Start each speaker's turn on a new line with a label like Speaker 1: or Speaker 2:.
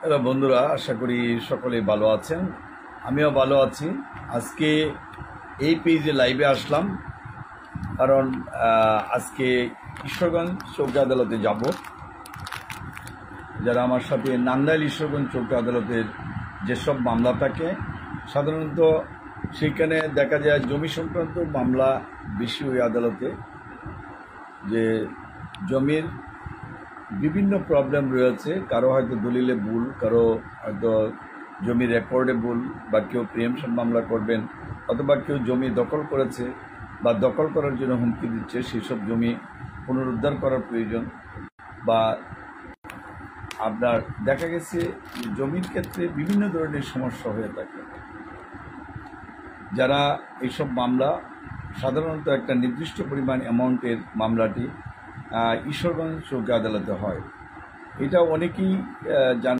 Speaker 1: Hello বন্ধুরা, আশা করি সকলেই ভালো আছেন। আমিও ভালো আছি। আজকে এই পেজে লাইভে আসলাম কারণ আজকে ঈশ্বরগঞ্জ চৌকি আদালতে যাব। যারা আমার সাথে নান্দাইল ঈশ্বরগঞ্জ চৌকি আদালতের যেসব মামলা থাকে, সাধারণত সেখানে দেখা যায় জমি সংক্রান্ত মামলা বেশি ওই আদালতে, যে জমির বিভিন্ন প্রবলেম রয়েছে। কারো হয়তো দলিলে ভুল, কারো হয়তো জমি রেকর্ডে ভুল, বা কেউ প্রিএমশন মামলা করবেন, অথবা কেউ জমি দখল করেছে বা দখল করার জন্য হুমকি দিচ্ছে, সেসব জমি পুনরুদ্ধার করার প্রয়োজন। বা আপনার দেখা গেছে জমির ক্ষেত্রে বিভিন্ন ধরনের সমস্যা হয়ে থাকে। যারা এইসব মামলা সাধারণত একটা নির্দিষ্ট পরিমাণ অ্যামাউন্টের মামলাটি ঈশ্বরগঞ্জ চৌকি আদালতে হয়, এটা অনেকেই জান।